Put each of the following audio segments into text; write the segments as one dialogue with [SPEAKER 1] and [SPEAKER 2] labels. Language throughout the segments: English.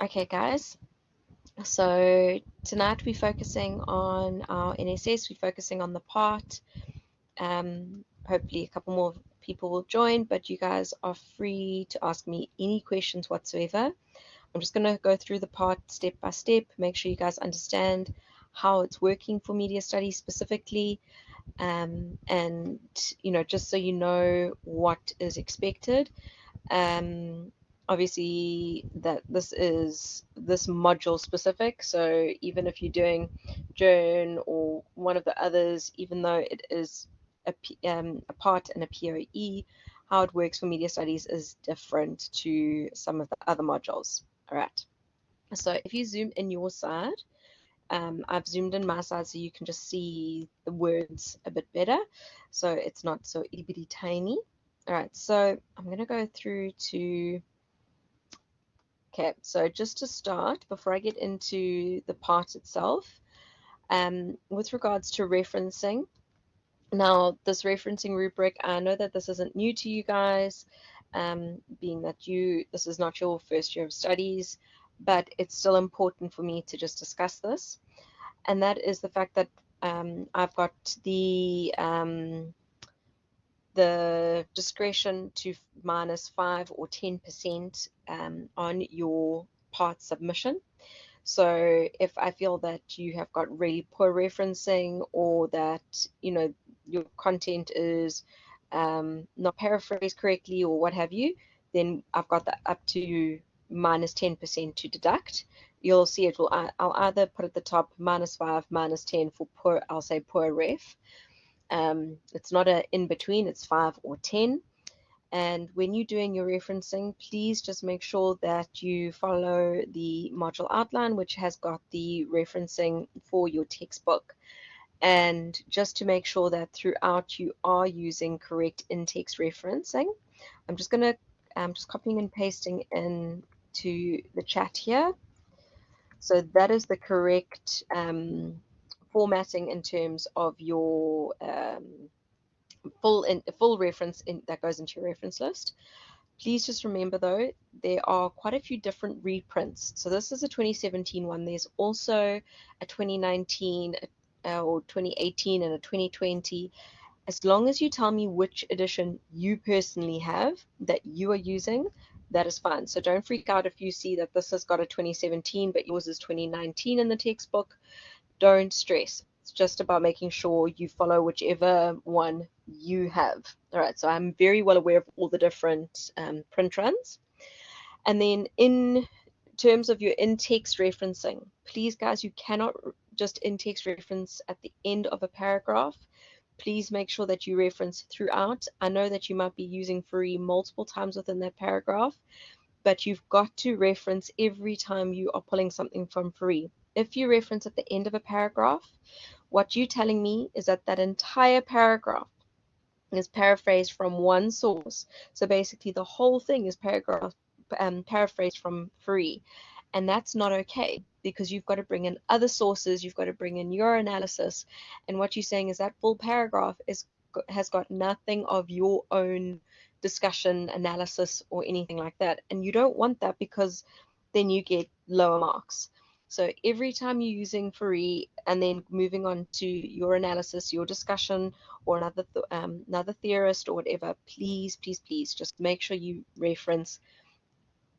[SPEAKER 1] Okay, guys, so tonight we're focusing on our NSS, we're focusing on the part. Hopefully a couple more people will join, but you guys are free to ask me any questions whatsoever. I'm just going to go through the part step by step, make sure you guys understand how it's working for media studies specifically, and just so you know what is expected. Obviously that this is this module specific, so even if you're doing Journ or one of the others, even though it is a part and a POE, how it works for media studies is different to some of the other modules. All right, so if you zoom in your side, I've zoomed in my side so you can just see the words a bit better, so it's not so itty bitty tiny. All right, so I'm going to go through to, okay, so just to start, before I get into the part itself, with regards to referencing, now this referencing rubric, I know that this isn't new to you guys, being that this is not your first year of studies, but it's still important for me to just discuss this, and that is the fact that I've got the discretion to -5 or 10% on your part submission. So if I feel that you have got really poor referencing, or that your content is not paraphrased correctly or what have you, then I've got that up to -10% to deduct. You'll see it will, I'll either put at the top -5, -10 for poor, I'll say poor ref. It's not an in between, it's 5 or 10. And when you're doing your referencing, please just make sure that you follow the module outline, which has got the referencing for your textbook. And just to make sure that throughout you are using correct in-text referencing, I'm just copying and pasting into the chat here. So that is the correct formatting in terms of your full reference that goes into your reference list. Please just remember though, there are quite a few different reprints. So this is a 2017 one. There's also a 2019 or 2018 and a 2020. As long as you tell me which edition you personally have that you are using, that is fine. So don't freak out if you see that this has got a 2017 but yours is 2019 in the textbook. Don't stress. It's just about making sure you follow whichever one you have. All right, so I'm very well aware of all the different print runs. And then in terms of your in-text referencing, please guys, you cannot just in-text reference at the end of a paragraph. Please make sure that you reference throughout. I know that you might be using free multiple times within that paragraph, but you've got to reference every time you are pulling something from free. If you reference at the end of a paragraph, what you're telling me is that that entire paragraph is paraphrased from one source. So basically the whole thing is paraphrased from free. And that's not okay, because you've got to bring in other sources, you've got to bring in your analysis. And what you're saying is that full paragraph has got nothing of your own discussion, analysis, or anything like that. And you don't want that, because then you get lower marks. So every time you're using free and then moving on to your analysis, your discussion, or another theorist or whatever, please just make sure you reference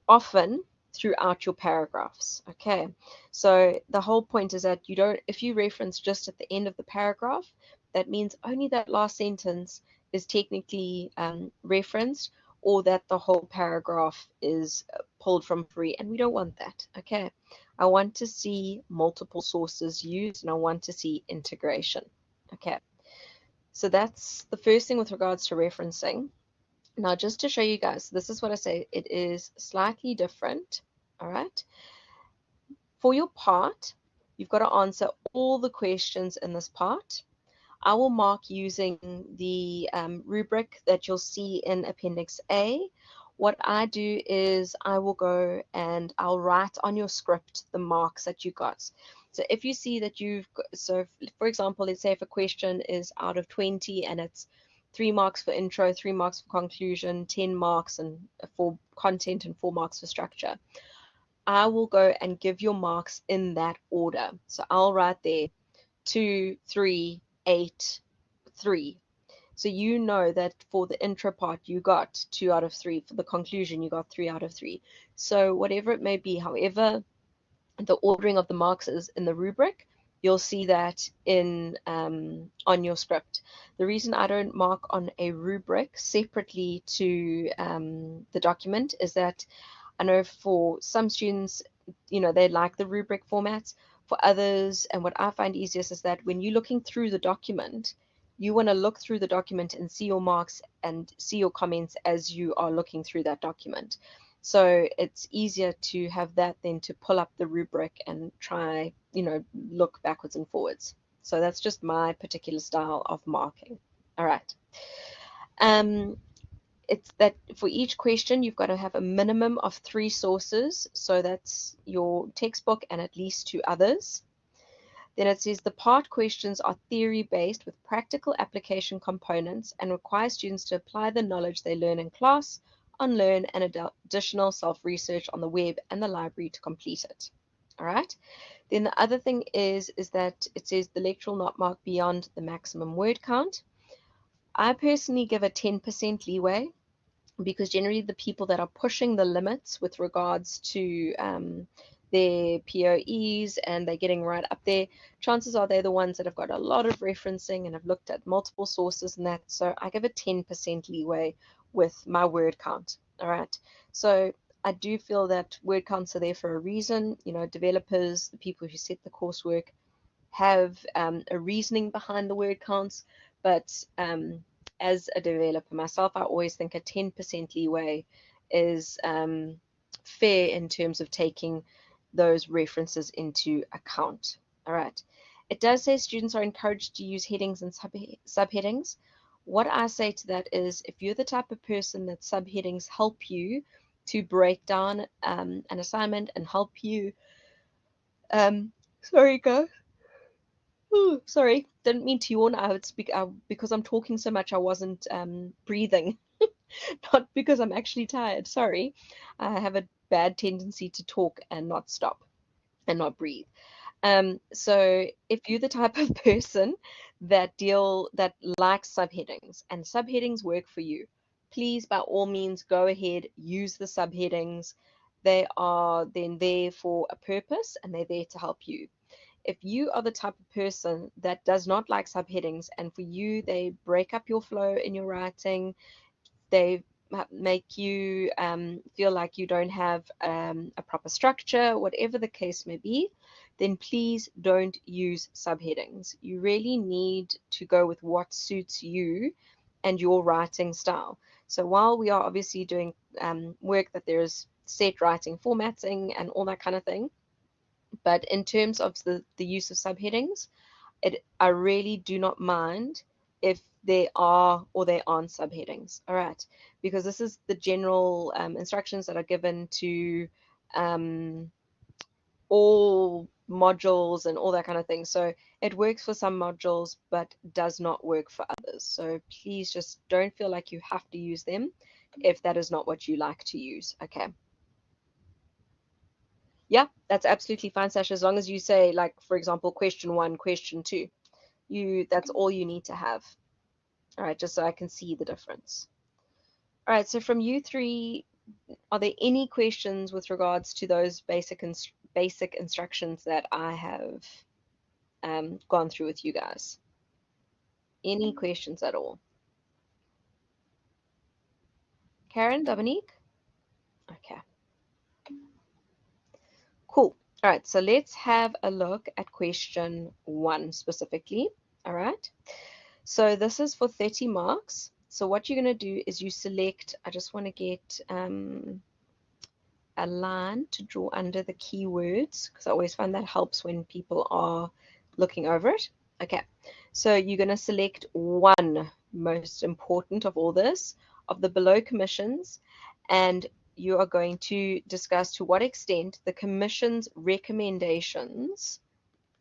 [SPEAKER 1] often throughout your paragraphs. Okay, so the whole point is that if you reference just at the end of the paragraph, that means only that last sentence is technically referenced, or that the whole paragraph is pulled from free, and we don't want that. Okay, I want to see multiple sources used, and I want to see integration. Okay, so that's the first thing with regards to referencing. Now, just to show you guys, this is what I say, it is slightly different. All right, for your part, you've got to answer all the questions in this part. I will mark using the rubric that you'll see in Appendix A. What I do is I will go and I'll write on your script the marks that you got. So if you see that for example, let's say if a question is out of 20 and it's 3 marks for intro, 3 marks for conclusion, 10 marks and for content, and 4 marks for structure, I will go and give your marks in that order. So I'll write there 2, 3, 8, 3. So you know that for the intro part, you got 2 out of 3. For the conclusion, you got 3 out of 3. So whatever it may be, however the ordering of the marks is in the rubric, you'll see that in on your script. The reason I don't mark on a rubric separately to the document is that I know for some students, you know, they like the rubric formats. For others, and what I find easiest is that when you're looking through the document, you want to look through the document and see your marks and see your comments as you are looking through that document. So it's easier to have that than to pull up the rubric and try, you know, look backwards and forwards. So that's just my particular style of marking. All right. It's that for each question, you've got to have a minimum of 3 sources. So that's your textbook and at least 2 others. Then it says the part questions are theory-based with practical application components and require students to apply the knowledge they learn in class, unlearn, and additional self-research on the web and the library to complete it. All right. Then the other thing is that it says the lecture will not mark beyond the maximum word count. I personally give a 10% leeway, because generally the people that are pushing the limits with regards to their POEs and they're getting right up there, chances are they're the ones that have got a lot of referencing and have looked at multiple sources and that. So I give a 10% leeway with my word count. All right. So I do feel that word counts are there for a reason. You know, developers, the people who set the coursework, have a reasoning behind the word counts, but as a developer myself, I always think a 10% leeway is fair in terms of taking those references into account. All right. It does say students are encouraged to use headings and subheadings. What I say to that is, if you're the type of person that subheadings help you to break down an assignment and help you, sorry guys, ooh, sorry, didn't mean to yawn. I would speak because I'm talking so much. I wasn't breathing, not because I'm actually tired. Sorry, I have a bad tendency to talk and not stop and not breathe. So if you're the type of person that likes subheadings and subheadings work for you, please by all means go ahead, use the subheadings. They are then there for a purpose and they're there to help you. If you are the type of person that does not like subheadings and for you they break up your flow in your writing, they make you feel like you don't have a proper structure, whatever the case may be, then please don't use subheadings. You really need to go with what suits you and your writing style. So while we are obviously doing work that there's set writing formatting and all that kind of thing, but in terms of the use of subheadings, I really do not mind if there are or there aren't subheadings. All right, because this is the general instructions that are given to all modules and all that kind of thing. So it works for some modules, but does not work for others. So please just don't feel like you have to use them if that is not what you like to use. Okay. Yeah, that's absolutely fine, Sasha, as long as you say, like, for example, question 1, question 2. That's all you need to have. All right, just so I can see the difference. All right, so from you 3, are there any questions with regards to those basic instructions that I have gone through with you guys? Any questions at all? Karen, Dominique? Okay, cool. All right, so let's have a look at question 1 specifically. All right, so this is for 30 marks. So what you're going to do is you select, I just want to get a line to draw under the keywords, because I always find that helps when people are looking over it. Okay, so you're going to select one, most important of all this, of the below commissions, and you are going to discuss to what extent the commission's recommendations,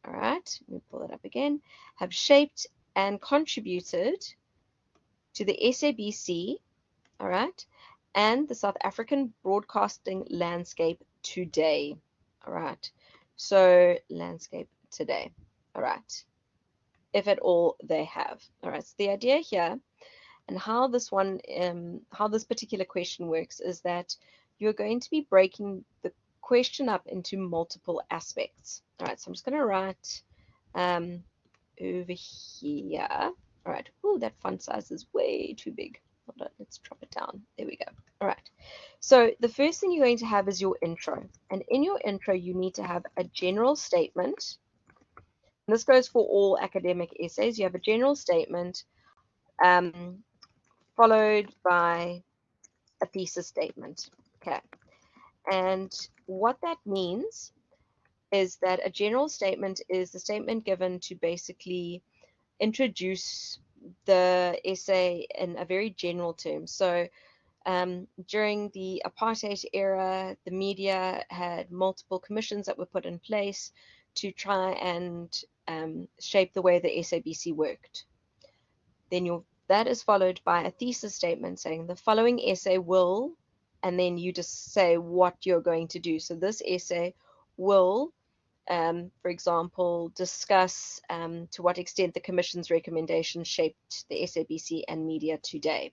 [SPEAKER 1] all right, let me pull it up again, have shaped and contributed to the SABC, all right, and the South African broadcasting landscape today. All right. So landscape today. All right. If at all they have. All right. So the idea here and how this one, how this particular question works is that you're going to be breaking the question up into multiple aspects. All right. So I'm just going to write over here. All right. Oh, that font size is way too big. Hold on. Let's drop it down. There we go. All right. So the first thing you're going to have is your intro. And in your intro, you need to have a general statement. And this goes for all academic essays. You have a general statement followed by a thesis statement. Okay. And what that means is that a general statement is the statement given to basically introduce the essay in a very general term. So during the apartheid era, the media had multiple commissions that were put in place to try and shape the way the SABC worked. Then that is followed by a thesis statement saying the following essay will, and then you just say what you're going to do. So this essay will, for example, discuss to what extent the Commission's recommendations shaped the SABC and media today.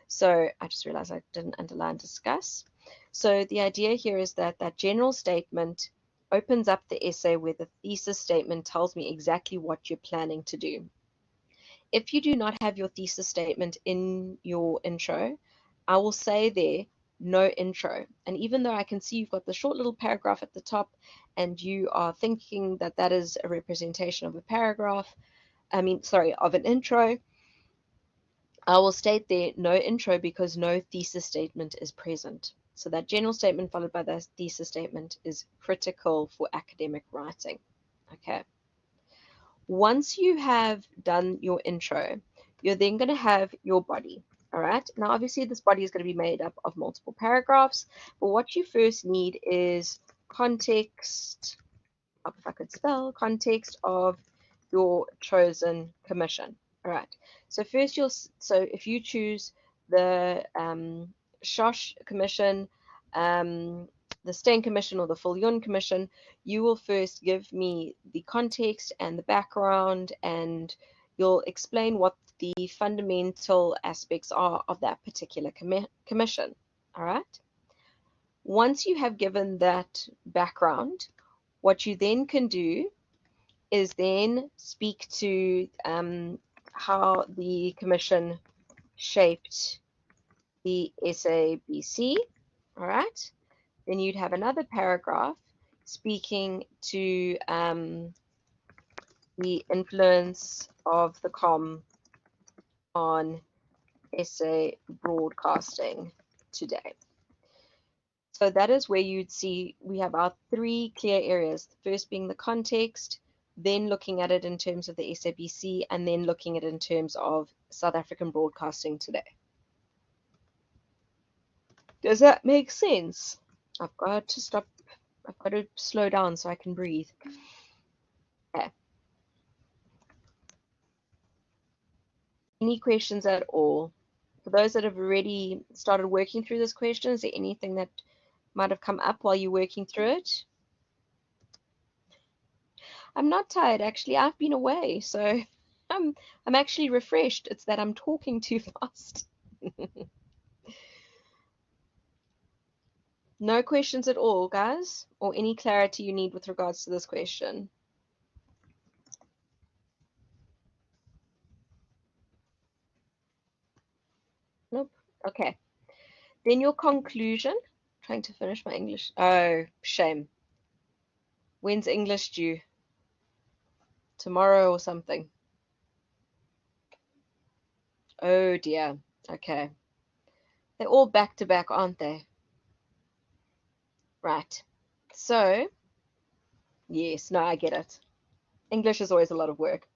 [SPEAKER 1] So I just realized I didn't underline discuss. So the idea here is that that general statement opens up the essay where the thesis statement tells me exactly what you're planning to do. If you do not have your thesis statement in your intro, I will say there, no intro. And even though I can see you've got the short little paragraph at the top and you are thinking that that is a representation of a paragraph, of an intro, I will state there no intro because no thesis statement is present. So that general statement followed by the thesis statement is critical for academic writing. Okay. Once you have done your intro, you're then going to have your body. All right. Now, obviously, this body is going to be made up of multiple paragraphs, but what you first need is context, if I could spell, context of your chosen commission. All right. So first if you choose the SHOSH commission, the Steyn commission or the Viljoen commission, you will first give me the context and the background, and you'll explain what the fundamental aspects are of that particular commission. All right. Once you have given that background, what you then can do is then speak to how the commission shaped the SABC, all right? Then you'd have another paragraph speaking to the influence of the COM on essay broadcasting today. So that is where you'd see we have our three clear areas. The first being the context, then looking at it in terms of the SABC, and then looking at it in terms of South African broadcasting today. Does that make sense? I've got to stop. I've got to slow down so I can breathe. Okay. Any questions at all? For those that have already started working through this question, is there anything that might have come up while you're working through it? I'm not tired, actually. I've been away, so I'm actually refreshed. It's that I'm talking too fast. No questions at all, guys, or any clarity you need with regards to this question? Nope. Okay. Then your conclusion. Trying to finish my English. Oh, shame. When's English due? Tomorrow or something? Oh dear. Okay. They're all back to back, aren't they? Right. So, yes, no, I get it. English is always a lot of work.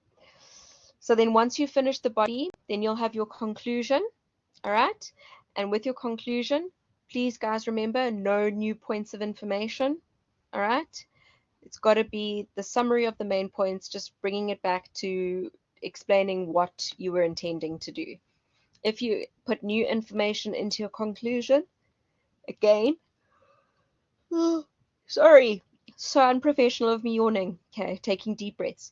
[SPEAKER 1] So then once you finish the body, then you'll have your conclusion. All right. And with your conclusion, please, guys, remember, no new points of information. All right. It's got to be the summary of the main points, just bringing it back to explaining what you were intending to do. If you put new information into your conclusion, again, Sorry, so unprofessional of me yawning. Okay, taking deep breaths.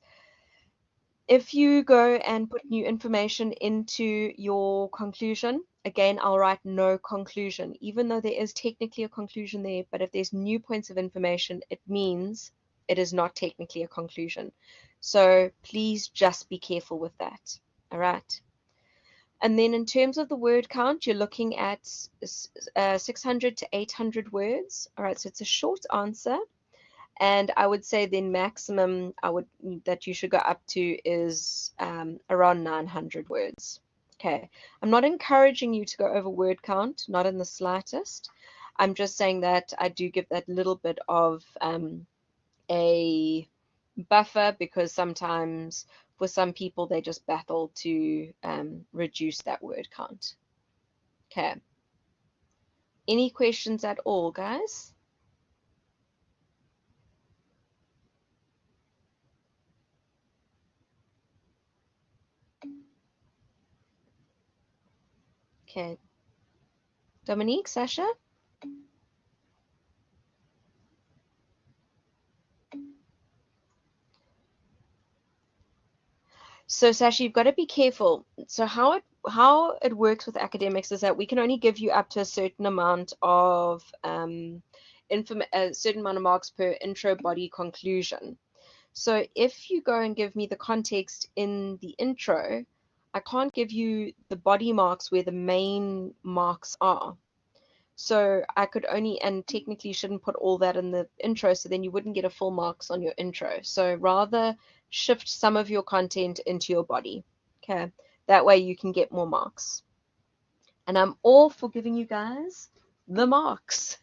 [SPEAKER 1] If you go and put new information into your conclusion, again, I'll write no conclusion, even though there is technically a conclusion there. But if there's new points of information, it means it is not technically a conclusion. So please just be careful with that. All right. And then in terms of the word count, you're looking at 600 to 800 words. All right, so it's a short answer. And I would say then maximum that you should go up to is around 900 words. Okay, I'm not encouraging you to go over word count, not in the slightest. I'm just saying that I do give that little bit of a buffer because sometimes for some people they just battle to reduce that word count. Okay. Any questions at all, guys? Okay. Dominique, Sasha? So Sasha, you've got to be careful. So how it works with academics is that we can only give you up to a certain amount of a certain amount of marks per intro, body, conclusion. So if you go and give me the context in the intro, I can't give you the body marks where the main marks are. So I could only, and technically shouldn't put all that in the intro, so then you wouldn't get a full marks on your intro. So rather shift some of your content into your body. Okay. That way you can get more marks. And I'm all for giving you guys the marks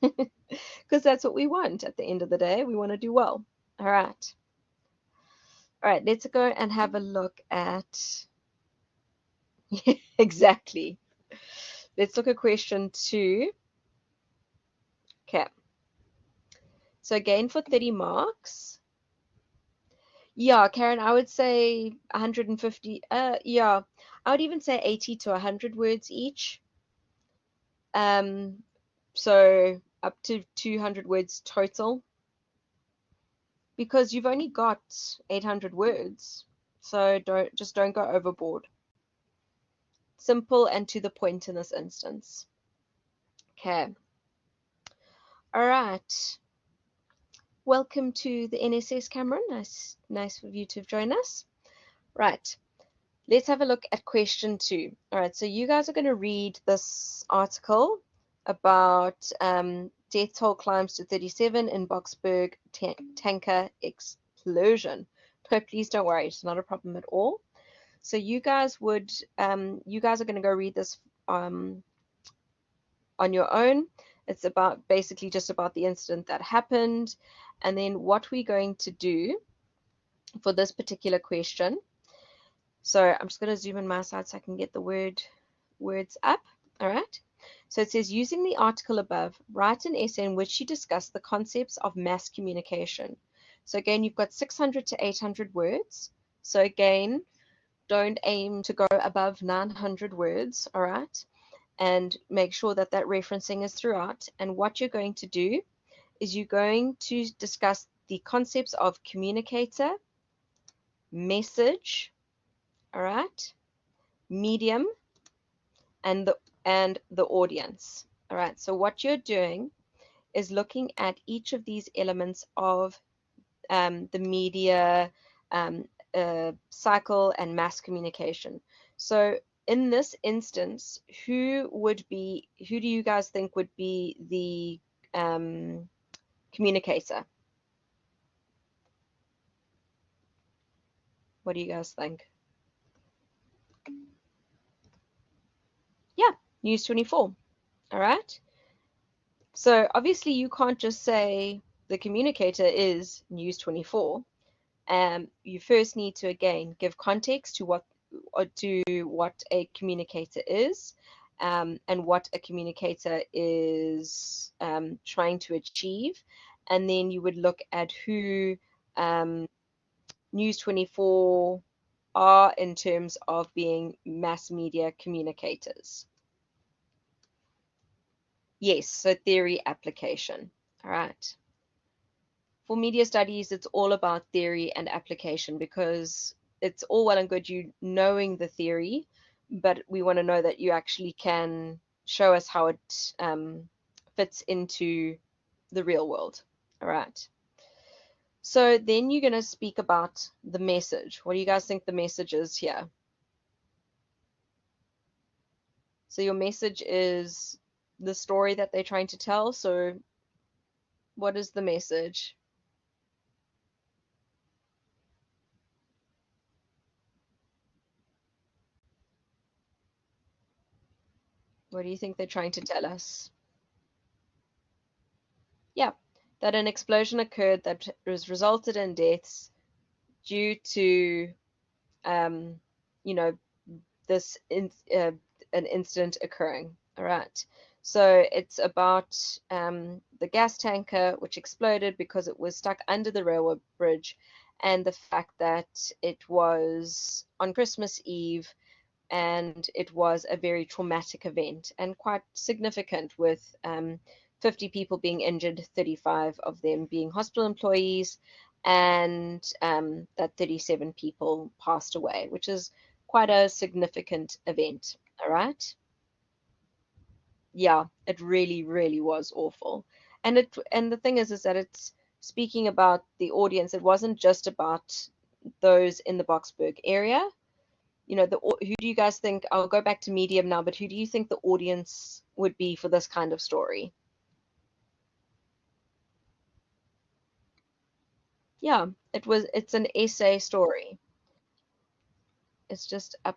[SPEAKER 1] because that's what we want at the end of the day. We want to do well. All right. All right. Let's go and have a look at exactly. Let's look at question 2. Okay. So again for 30 marks. Yeah, Karen, I would say 150. Yeah, I would even say 80 to 100 words each. So up to 200 words total. Because you've only got 800 words. So don't go overboard. Simple and to the point in this instance. Okay. All right. Welcome to the NSS, Cameron. Nice of you to have joined us. Right. Let's have a look at question 2. All right, so you guys are going to read this article about death toll climbs to 37 in Boksburg tanker explosion. No, please don't worry, it's not a problem at all. So you guys are going to go read this on your own. It's basically just about the incident that happened, and then what we're going to do for this particular question. So I'm just going to zoom in my side so I can get the words up. All right. So it says, using the article above, write an essay in which you discuss the concepts of mass communication. So again, you've got 600 to 800 words. So again, don't aim to go above 900 words. All right. And make sure that that referencing is throughout. And what you're going to do is you're going to discuss the concepts of communicator, message, all right, medium, and the audience. All right, so what you're doing is looking at each of these elements of the media cycle and mass communication. So in this instance, who do you guys think would be the communicator? What do you guys think? Yeah, News 24. All right. So obviously you can't just say the communicator is News 24. You first need to again give context to what a communicator is, and what a communicator is trying to achieve, and then you would look at who News 24 are in terms of being mass media communicators. Yes, so theory application. All right. for media studies, it's all about theory and application, because it's all well and good you knowing the theory, but we want to know that you actually can show us how it fits into the real world. All right. So then you're going to speak about the message. What do you guys think the message is here? So your message is the story that they're trying to tell. So what is the message? What do you think they're trying to tell us? Yeah, that an explosion occurred that was resulted in deaths due to, um, you know, this an incident occurring. All right. So it's about the gas tanker which exploded because it was stuck under the railway bridge, and the fact that it was on Christmas Eve, and it was a very traumatic event and quite significant, with 50 people being injured, 35 of them being hospital employees, and that 37 people passed away, which is quite a significant event. All right. Yeah, it really, really was awful. And the thing is that it's speaking about the audience. It wasn't just about those in the Boksburg area. Who do you guys think? I'll go back to medium now, but who do you think the audience would be for this kind of story? Yeah, it's an essay story. It's just up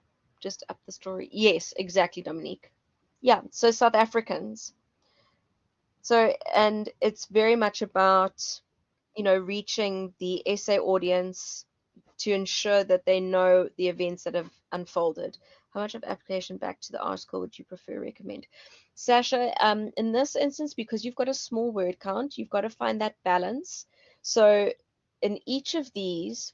[SPEAKER 1] the story. Yes, exactly, Dominique. Yeah, so South Africans. So, and it's very much about, reaching the essay audience to ensure that they know the events that have unfolded. How much of application back to the article would you prefer recommend? Sasha, in this instance, because you've got a small word count, you've got to find that balance. So in each of these,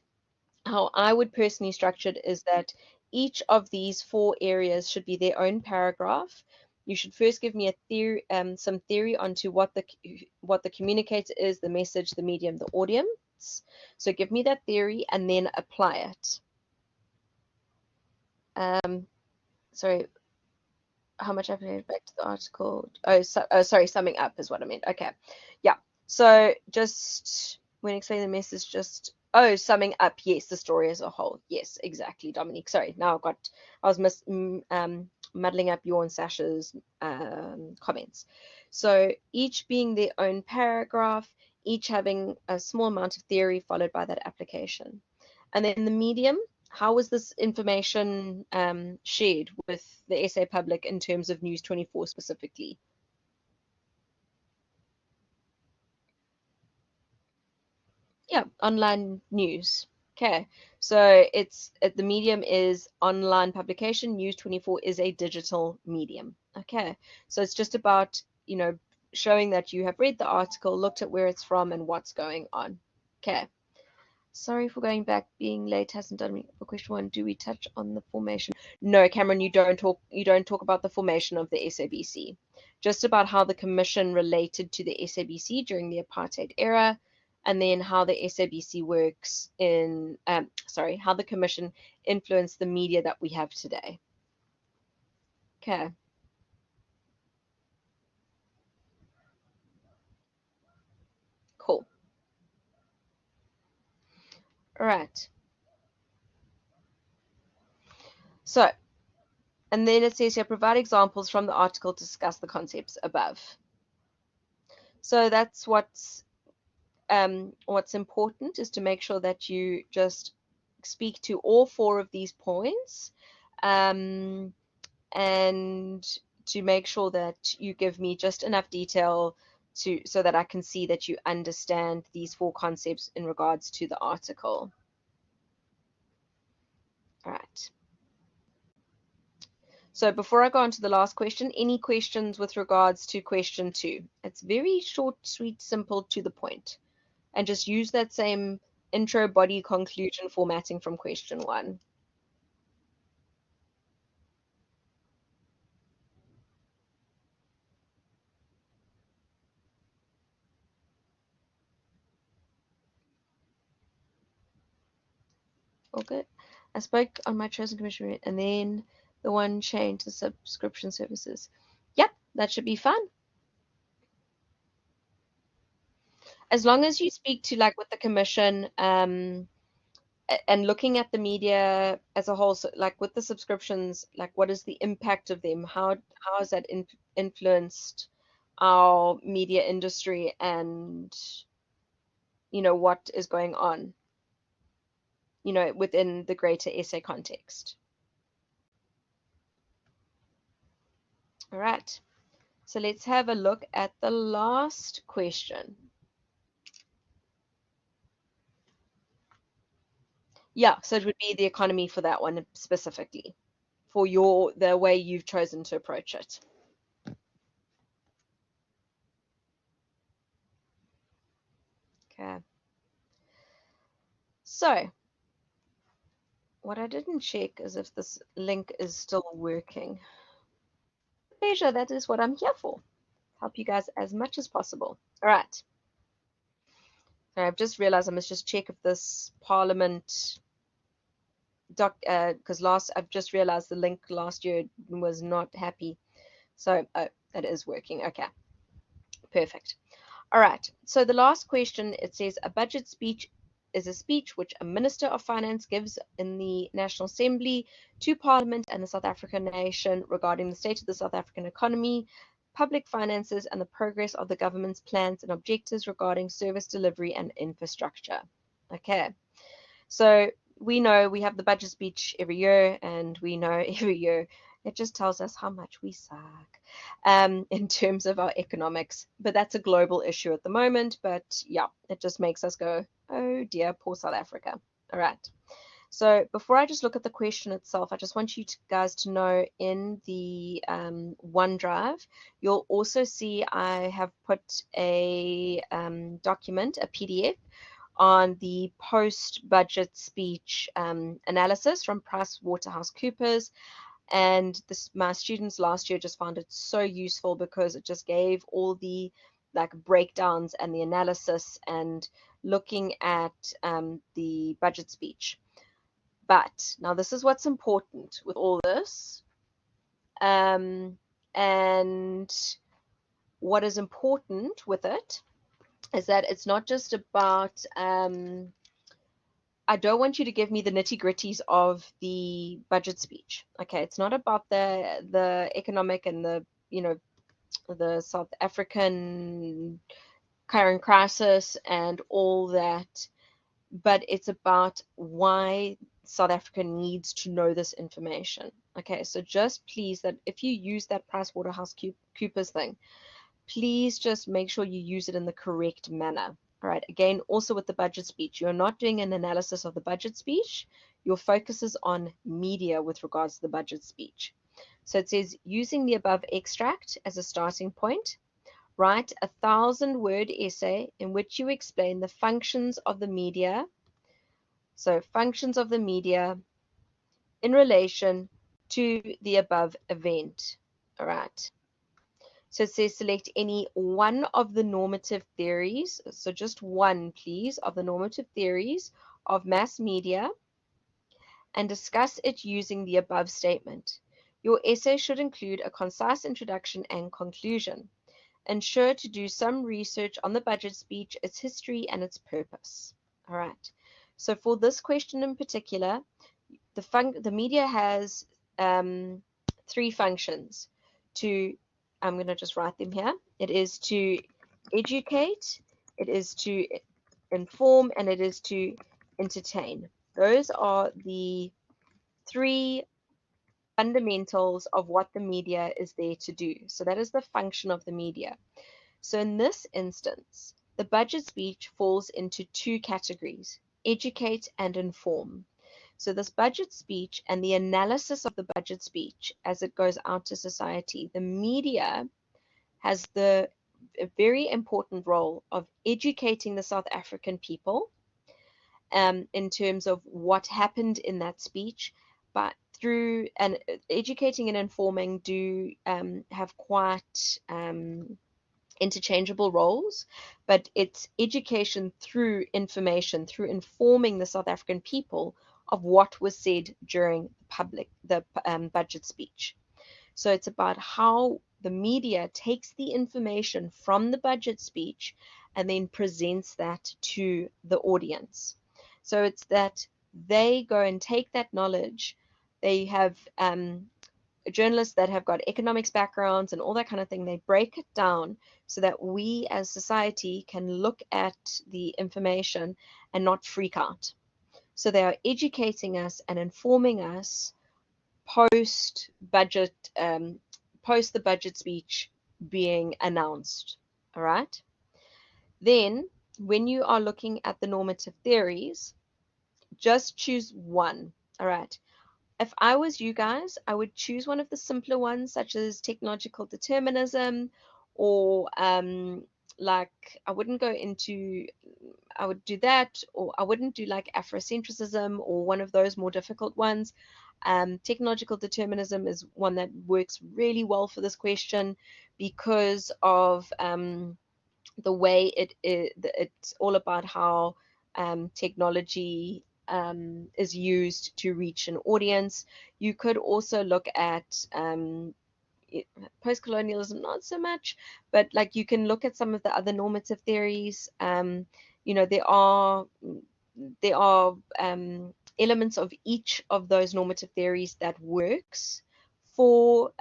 [SPEAKER 1] how I would personally structure it is that each of these four areas should be their own paragraph. You should first give me a theory, some theory onto what the communicator is, the message, the medium, the audience. So give me that theory and then apply it. Sorry, how much I've heard back to the article. Sorry, summing up is what I meant. Okay, yeah. So just when explaining the message, summing up. Yes, the story as a whole. Yes, exactly, Dominique. Sorry, now I was muddling up your and Sasha's comments. So each being their own paragraph, each having a small amount of theory followed by that application, and then the medium. How was this information shared with the SA public in terms of News 24 specifically? Yeah, online news. Okay, so the medium is online publication. News 24 is a digital medium. Okay, so it's just about, showing that you have read the article, looked at where it's from, and what's going on. Okay. Sorry for going back. Being late hasn't done me. For question one, do we touch on the formation? No, Cameron, you don't talk about the formation of the SABC. Just about how the commission related to the SABC during the apartheid era, and then how the SABC works how the commission influenced the media that we have today. Okay, cool. All right. So, and then it says here, provide examples from the article to discuss the concepts above. So that's what's important is to make sure that you just speak to all four of these points, um, and to make sure that you give me just enough detail so that I can see that you understand these four concepts in regards to the article. All right. So before I go on to the last question, any questions with regards to question two? It's very short, sweet, simple, to the point. And just use that same intro, body, conclusion formatting from question one. all good. I spoke on my chosen commission and then the one changed to subscription services. Yep, that should be fun. As long as you speak to like with the commission, and looking at the media as a whole, so like with the subscriptions, like what is the impact of them? How has that influenced our media industry, and what is going on, within the greater SA context. All right. So let's have a look at the last question. Yeah, so it would be the economy for that one specifically, for the way you've chosen to approach it. Okay. So what I didn't check is if this link is still working. Pleasure, that is what I'm here for. Help you guys as much as possible. All right. So I've just realized I must just check if this Parliament because I've just realized the link last year was not happy. So that is working. Okay, perfect. All right. So the last question, it says a budget speech is a speech which a Minister of Finance gives in the National Assembly to Parliament and the South African nation regarding the state of the South African economy, public finances, and the progress of the government's plans and objectives regarding service delivery and infrastructure. Okay. So we know we have the budget speech every year, and we know every year it just tells us how much we suck in terms of our economics. But that's a global issue at the moment. But yeah, it just makes us go, oh dear, poor South Africa. All right. So before I just look at the question itself, I just want you guys to know in the OneDrive, you'll also see I have put a document, a PDF, on the post-budget speech analysis from PricewaterhouseCoopers. And my students last year just found it so useful because it just gave all the like breakdowns and the analysis and looking at the budget speech. But now this is what's important with all this. And what is important with it is that it's not just about I don't want you to give me the nitty-gritties of the budget speech. Okay, it's not about the economic and the South African current crisis and all that, but it's about why South Africa needs to know this information. Okay, so just please, that if you use that PricewaterhouseCoopers thing, please just make sure you use it in the correct manner. All right, again, also with the budget speech, you're not doing an analysis of the budget speech. Your focus is on media with regards to the budget speech. So it says, using the above extract as a starting point, write a 1,000-word essay in which you explain the functions of the media. So functions of the media in relation to the above event. All right. So it says select any one of the normative theories, so just one, please, of the normative theories of mass media, and discuss it using the above statement. Your essay should include a concise introduction and conclusion. Ensure to do some research on the budget speech, its history, and its purpose. All right. So for this question in particular, the media has three functions. I'm going to just write them here. It is to educate, it is to inform, and it is to entertain. Those are the three fundamentals of what the media is there to do. So that is the function of the media. So in this instance, the budget speech falls into two categories: educate and inform. So this budget speech and the analysis of the budget speech as it goes out to society, the media has a very important role of educating the South African people in terms of what happened in that speech, but through and educating and informing do have quite interchangeable roles, but it's education through information, through informing the South African people of what was said during the budget speech. So it's about how the media takes the information from the budget speech and then presents that to the audience. So it's that they go and take that knowledge. They have journalists that have got economics backgrounds and all that kind of thing. They break it down so that we as society can look at the information and not freak out. So they are educating us and informing us post budget, post the budget speech being announced. All right. Then, when you are looking at the normative theories, just choose one. All right. If I was you guys, I would choose one of the simpler ones, such as technological determinism, or like I wouldn't go into, I would do that, or I wouldn't do like Afrocentrism or one of those more difficult ones. Technological determinism is one that works really well for this question because of the way it's all about how technology is used to reach an audience. You could also look at post-colonialism, not so much, but like you can look at some of the other normative theories. You know, there are elements of each of those normative theories that works for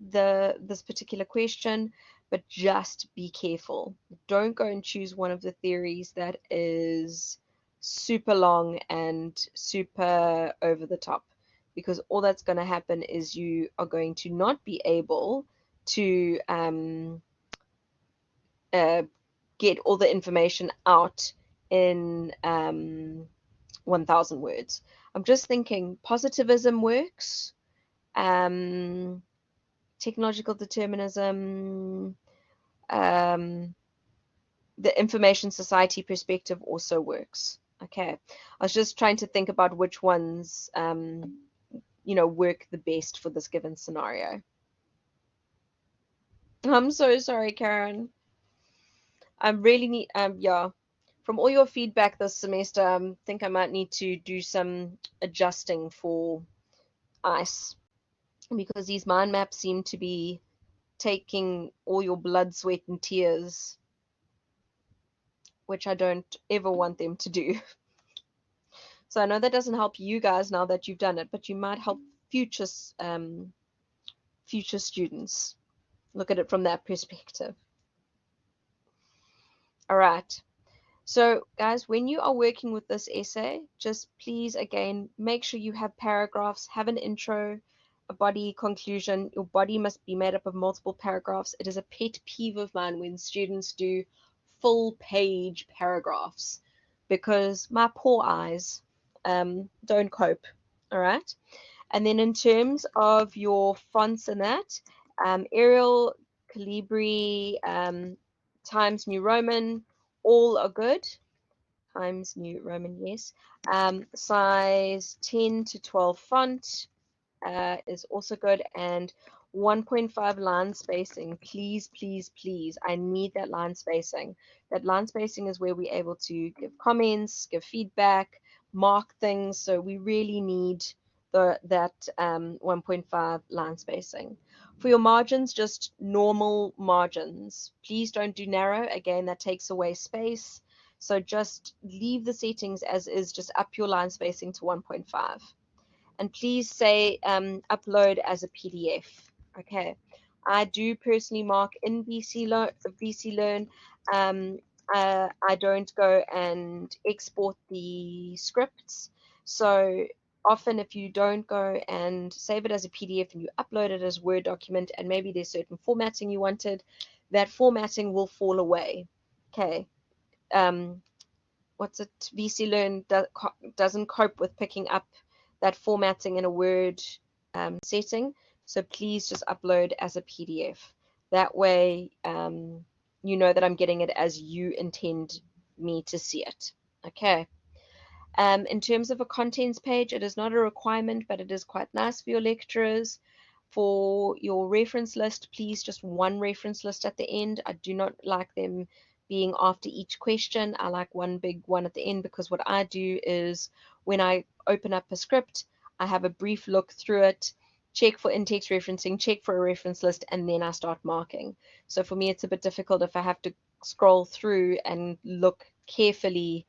[SPEAKER 1] this particular question, but just be careful. Don't go and choose one of the theories that is super long and super over the top, because all that's going to happen is you are going to not be able to get all the information out in 1,000 words. I'm just thinking positivism works, technological determinism, the information society perspective also works. Okay, I was just trying to think about which ones work the best for this given scenario. I'm so sorry, Karen. I really need yeah. From all your feedback this semester, I think I might need to do some adjusting for ICE, because these mind maps seem to be taking all your blood, sweat, and tears, which I don't ever want them to do. So I know that doesn't help you guys now that you've done it, but you might help future students look at it from that perspective. All right. So guys, when you are working with this essay, just please, again, make sure you have paragraphs, have an intro, a body, conclusion. Your body must be made up of multiple paragraphs. It is a pet peeve of mine when students do full page paragraphs, because my poor eyes don't cope. All right. And then in terms of your fonts and that, Arial, Calibri, Times New Roman, all are good. Times New Roman, yes. Size 10 to 12 font is also good, and 1.5 line spacing. Please, please, please. I need that line spacing. That line spacing is where we're able to give comments, give feedback, mark things. So we really need that 1.5 line spacing. For your margins, just normal margins. Please don't do narrow. Again, that takes away space. So just leave the settings as is, just up your line spacing to 1.5. And please say upload as a PDF. Okay. I do personally mark in BC Learn. I don't go and export the scripts. So often if you don't go and save it as a PDF and you upload it as a Word document, and maybe there's certain formatting you wanted, that formatting will fall away. Okay. What's it? VC Learn doesn't cope with picking up that formatting in a Word setting. So please just upload as a PDF. That way, you know that I'm getting it as you intend me to see it. Okay. In terms of a contents page, it is not a requirement, but it is quite nice for your lecturers. For your reference list, please just one reference list at the end. I do not like them being after each question. I like one big one at the end, because what I do is when I open up a script, I have a brief look through it, check for in-text referencing, check for a reference list, and then I start marking. So for me, it's a bit difficult if I have to scroll through and look carefully,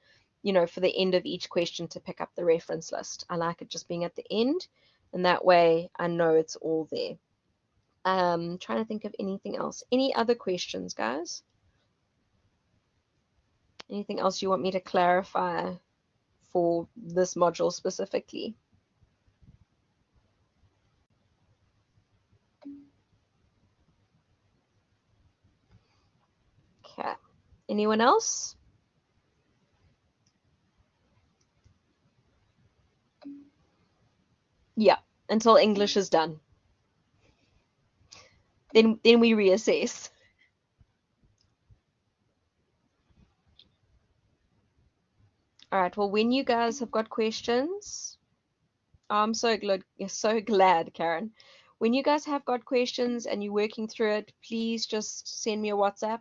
[SPEAKER 1] for the end of each question to pick up the reference list. I like it just being at the end, and that way I know it's all there. Trying to think of anything else. Any other questions, guys? Anything else you want me to clarify for this module specifically? Okay. Anyone else? Yeah, until English is done. Then we reassess. All right. Well, when you guys have got questions, I'm so glad, Karen. When you guys have got questions and you're working through it, please just send me a WhatsApp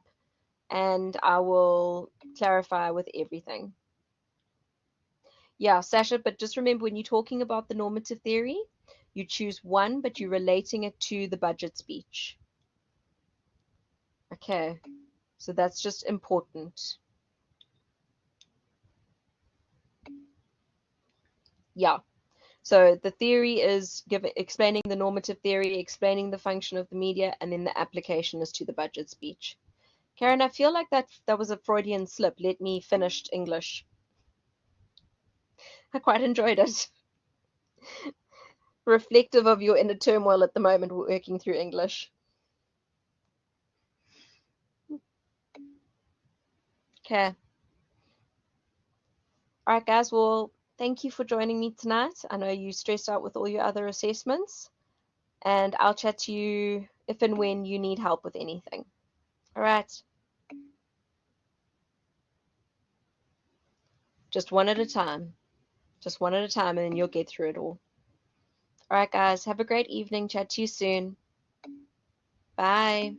[SPEAKER 1] and I will clarify with everything. Yeah, Sasha, but just remember when you're talking about the normative theory, you choose one, but you're relating it to the budget speech. Okay, so that's just important. Yeah, so the theory is explaining the normative theory, explaining the function of the media, and then the application is to the budget speech. Karen, I feel like that was a Freudian slip. Let me finish English. I quite enjoyed it. Reflective of your inner turmoil at the moment working through English. Okay. All right, guys. Well, thank you for joining me tonight. I know you stressed out with all your other assessments, and I'll chat to you if and when you need help with anything. All right. Just one at a time. Just one at a time, and then you'll get through it all. All right, guys. Have a great evening. Chat to you soon. Bye.